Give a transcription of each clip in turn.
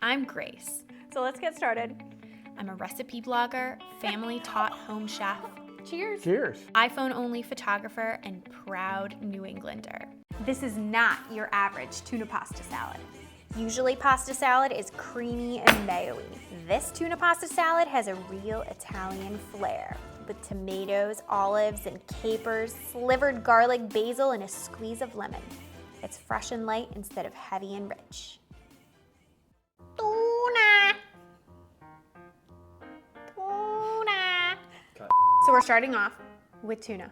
I'm Grace. So let's get started. I'm a recipe blogger, family-taught home chef, Cheers. Cheers. iPhone-only photographer, and proud New Englander. This is not your average tuna pasta salad. Usually pasta salad is creamy and mayo-y. This tuna pasta salad has a real Italian flair with tomatoes, olives, and capers, slivered garlic, basil, and a squeeze of lemon. It's fresh and light instead of heavy and rich. Tuna. Tuna. So we're starting off with tuna.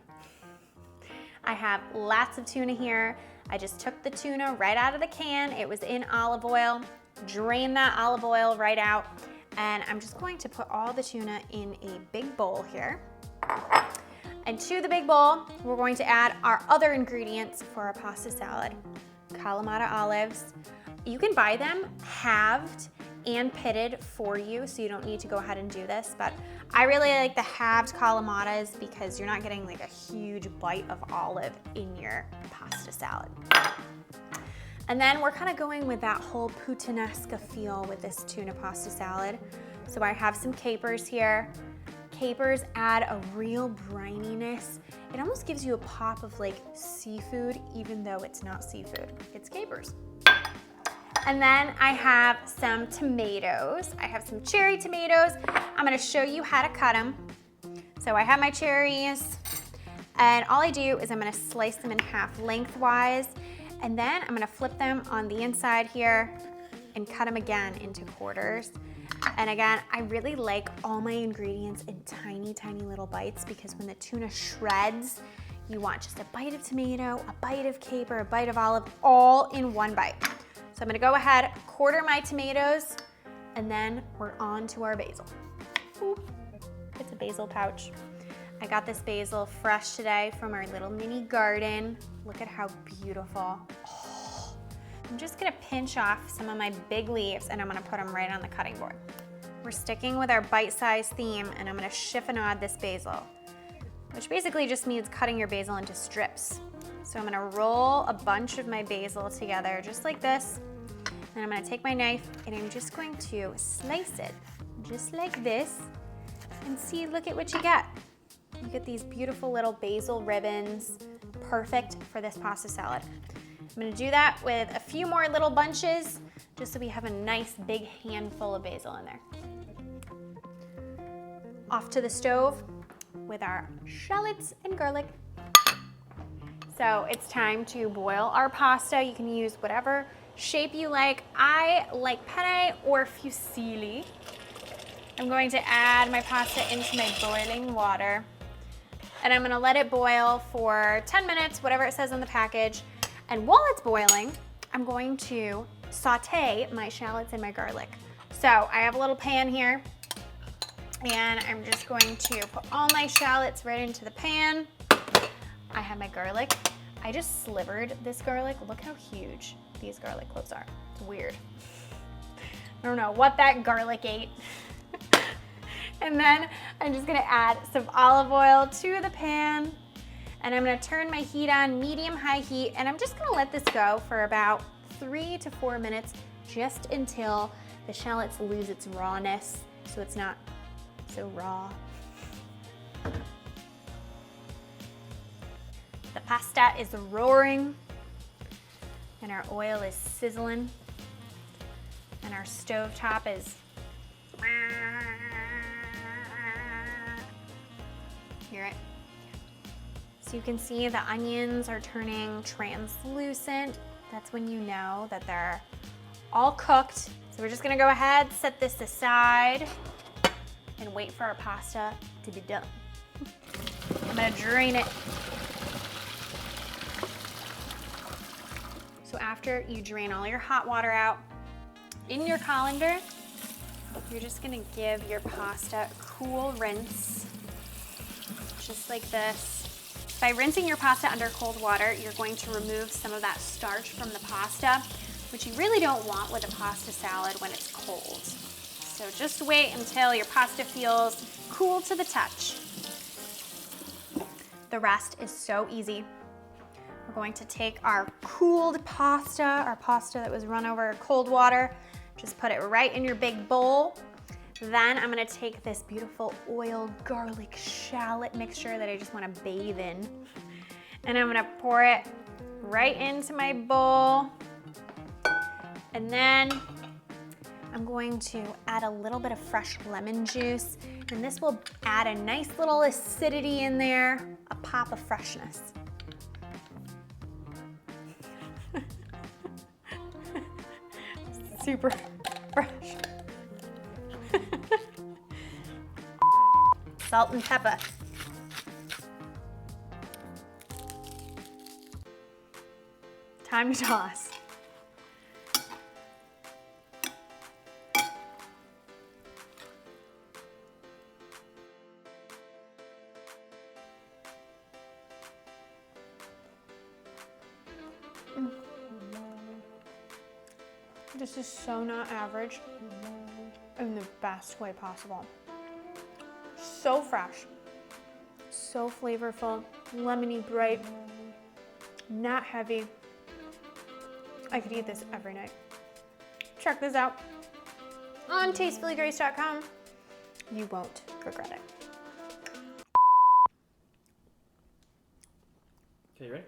I have lots of tuna here. I just took the tuna right out of the can. It was in olive oil. Drain that olive oil right out. And I'm just going to put all the tuna in a big bowl here. And to the big bowl, we're going to add our other ingredients for our pasta salad. Kalamata olives. You can buy them halved and pitted for you, so you don't need to go ahead and do this, but I really like the halved kalamatas because you're not getting like a huge bite of olive in your pasta salad. And then we're kind of going with that whole puttanesca feel with this tuna pasta salad. So I have some capers here. Capers add a real brininess. It almost gives you a pop of like seafood, even though it's not seafood, it's capers. And then I have some tomatoes. I have some cherry tomatoes. I'm gonna show you how to cut them. So I have my cherries, and all I do is I'm gonna slice them in half lengthwise, and then I'm gonna flip them on the inside here and cut them again into quarters. And again, I really like all my ingredients in tiny, tiny little bites because when the tuna shreds, you want just a bite of tomato, a bite of caper, a bite of olive, all in one bite. So I'm gonna go ahead, quarter my tomatoes, and then we're on to our basil. Ooh, it's a basil pouch. I got this basil fresh today from our little mini garden. Look at how beautiful. Oh. I'm just gonna pinch off some of my big leaves and I'm gonna put them right on the cutting board. We're sticking with our bite-sized theme and I'm gonna chiffonade this basil, which basically just means cutting your basil into strips. So I'm gonna roll a bunch of my basil together just like this. And I'm gonna take my knife and I'm just going to slice it just like this and see, look at what you get. You get these beautiful little basil ribbons, perfect for this pasta salad. I'm gonna do that with a few more little bunches just so we have a nice big handful of basil in there. Off to the stove with our shallots and garlic. So it's time to boil our pasta. You can use whatever shape you like. I like penne or fusilli. I'm going to add my pasta into my boiling water. And I'm gonna let it boil for 10 minutes, whatever it says on the package. And while it's boiling, I'm going to saute my shallots and my garlic. So I have a little pan here and I'm just going to put all my shallots right into the pan. I have my garlic. I just slivered this garlic. Look how huge these garlic cloves are. It's weird. I don't know what that garlic ate. And then I'm just gonna add some olive oil to the pan and I'm gonna turn my heat on medium-high heat and I'm just gonna let this go for about 3 to 4 minutes just until the shallots lose its rawness so it's not so raw. The pasta is roaring and our oil is sizzling and our stovetop is hear it? So you can see the onions are turning translucent. That's when you know that they're all cooked. So we're just gonna go ahead, set this aside and wait for our pasta to be done. I'm gonna drain it. So after you drain all your hot water out, in your colander, you're just gonna give your pasta a cool rinse, just like this. By rinsing your pasta under cold water, you're going to remove some of that starch from the pasta, which you really don't want with a pasta salad when it's cold. So just wait until your pasta feels cool to the touch. The rest is so easy. We're going to take our cooled pasta, our pasta that was run over cold water, Just put it right in your big bowl. Then I'm gonna take this beautiful oil garlic shallot mixture that I just wanna bathe in. And I'm gonna pour it right into my bowl. And then I'm going to add a little bit of fresh lemon juice, and this will add a nice little acidity in there, a pop of freshness. Super fresh. Salt and pepper. Time to toss. This is so not average in the best way possible. So fresh, so flavorful, lemony bright, not heavy. I could eat this every night. Check this out on tastefullygrace.com. You won't regret it. Okay, you ready?